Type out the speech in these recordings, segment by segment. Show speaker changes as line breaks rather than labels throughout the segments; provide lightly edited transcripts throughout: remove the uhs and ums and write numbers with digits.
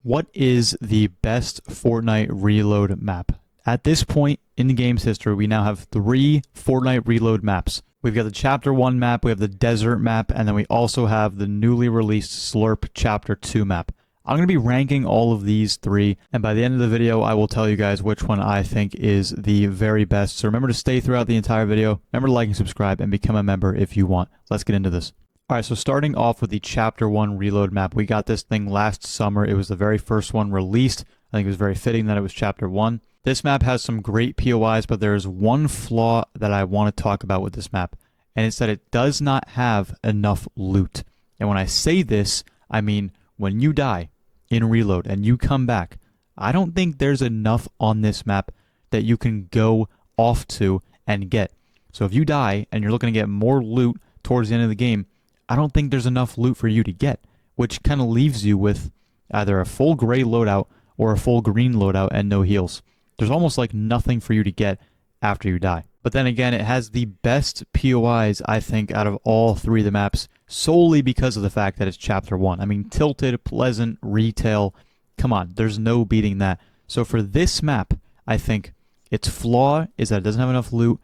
What is the best Fortnite reload map? At this point in the game's history, we now have 3 Fortnite reload maps. We've got the Chapter 1 map, we have the Desert map, and then we also have the newly released Slurp Chapter 2 map. I'm going to be ranking all of these 3, and by the end of the video, I will tell you guys which one I think is the very best. So remember to stay throughout the entire video, remember to like and subscribe, and become a member if you want. Let's get into this. Alright, so starting off with the Chapter 1 reload map, we got this thing last summer. It was the very first one released. I think it was very fitting that it was Chapter 1. This map has some great POIs, but there is one flaw that I want to talk about with this map, and it's that it does not have enough loot. And when I say this, I mean when you die in reload and you come back, I don't think there's enough on this map that you can go off to and get. So if you die and you're looking to get more loot towards the end of the game, I don't think there's enough loot for you to get, which kind of leaves you with either a full gray loadout or a full green loadout and no heals. There's almost like nothing for you to get after you die. But then again, it has the best POIs, I think, out of all 3 of the maps, solely because of the fact that it's Chapter 1. I mean, Tilted, Pleasant, Retail, come on, there's no beating that. So for this map, I think its flaw is that it doesn't have enough loot,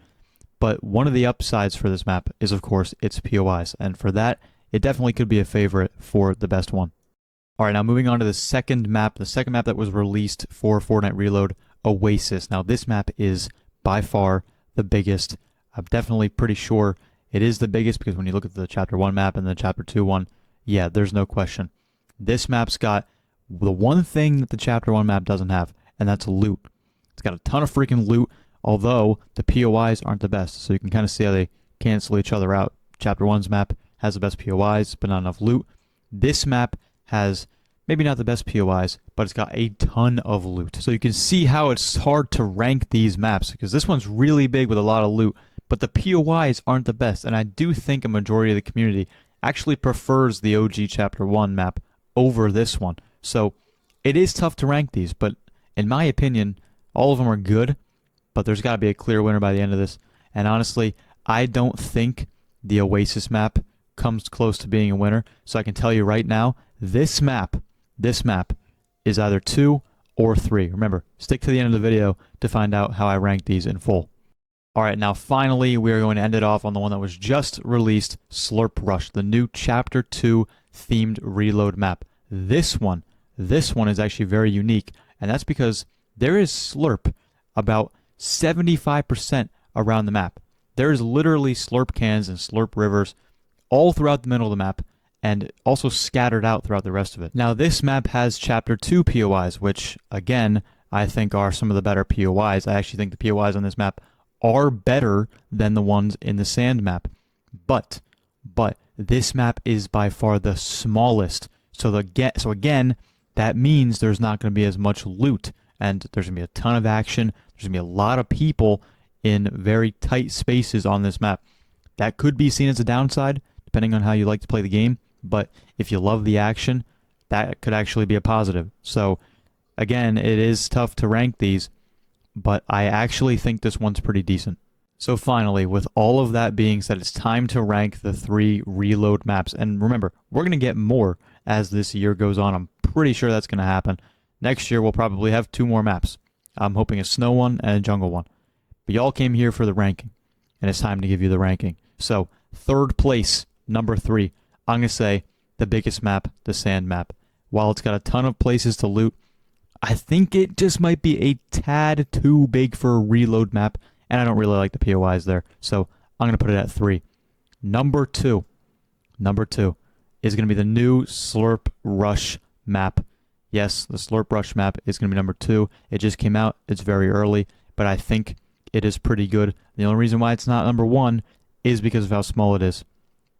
but one of the upsides for this map is, of course, its POIs. And for that, it definitely could be a favorite for the best one. Alright, now moving on to the second map that was released for Fortnite Reload, Oasis. Now this map is by far the biggest. I'm definitely pretty sure it is the biggest because when you look at the Chapter 1 map and the Chapter 2 one, yeah, there's no question. This map's got the one thing that the Chapter 1 map doesn't have, and that's loot. It's got a ton of freaking loot, although the POIs aren't the best, so you can kind of see how they cancel each other out. Chapter 1's map has the best POIs, but not enough loot. This map has maybe not the best POIs, but it's got a ton of loot. So you can see how it's hard to rank these maps, because this one's really big with a lot of loot, but the POIs aren't the best, and I do think a majority of the community actually prefers the OG Chapter 1 map over this one. So it is tough to rank these, but in my opinion, all of them are good, but there's got to be a clear winner by the end of this. And honestly, I don't think the Oasis map comes close to being a winner. So I can tell you right now, this map is either 2 or 3. Remember, stick to the end of the video to find out how I rank these in full. Alright, now finally, we are going to end it off on the one that was just released, Slurp Rush, the new Chapter 2 themed reload map. This one is actually very unique, and that's because there is Slurp about 75% around the map. There is literally Slurp cans and Slurp rivers all throughout the middle of the map and also scattered out throughout the rest of it. Now this map has Chapter 2 POIs, which again, I think are some of the better POIs. I actually think the POIs on this map are better than the ones in the sand map. But this map is by far the smallest. So again, that means there's not going to be as much loot, and there's going to be a ton of action. There's going to be a lot of people in very tight spaces on this map. That could be seen as a downside, depending on how you like to play the game, but if you love the action, that could actually be a positive. So, again, it is tough to rank these, but I actually think this one's pretty decent. So finally, with all of that being said, it's time to rank the 3 reload maps. And remember, we're going to get more as this year goes on. I'm pretty sure that's going to happen. Next year, we'll probably have 2 more maps. I'm hoping a snow one and a jungle one. But y'all came here for the ranking, and it's time to give you the ranking. So, 3rd place, number 3. I'm going to say the biggest map, the sand map. While it's got a ton of places to loot, I think it just might be a tad too big for a reload map, and I don't really like the POIs there. So, I'm going to put it at 3. Number 2 is going to be the new Slurp Rush map. Yes, the Slurp Rush map is going to be number 2. It just came out. It's very early, but I think it is pretty good. The only reason why it's not number 1 is because of how small it is.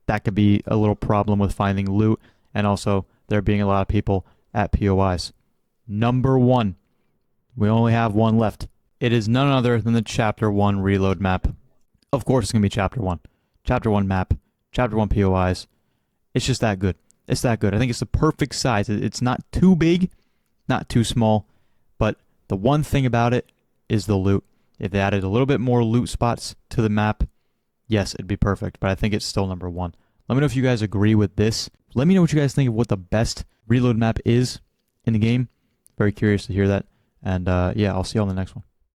That could be a little problem with finding loot, and also there being a lot of people at POIs. Number 1. We only have one left. It is none other than the Chapter 1 reload map. Of course it's going to be Chapter 1. Chapter 1 map. Chapter 1 POIs. It's just that good. It's that good. I think it's the perfect size. It's not too big, not too small, but the one thing about it is the loot. If they added a little bit more loot spots to the map, yes, it'd be perfect, but I think it's still number 1. Let me know if you guys agree with this. Let me know what you guys think of what the best reload map is, in the game. Very curious to hear that. And yeah, I'll see you on the next one.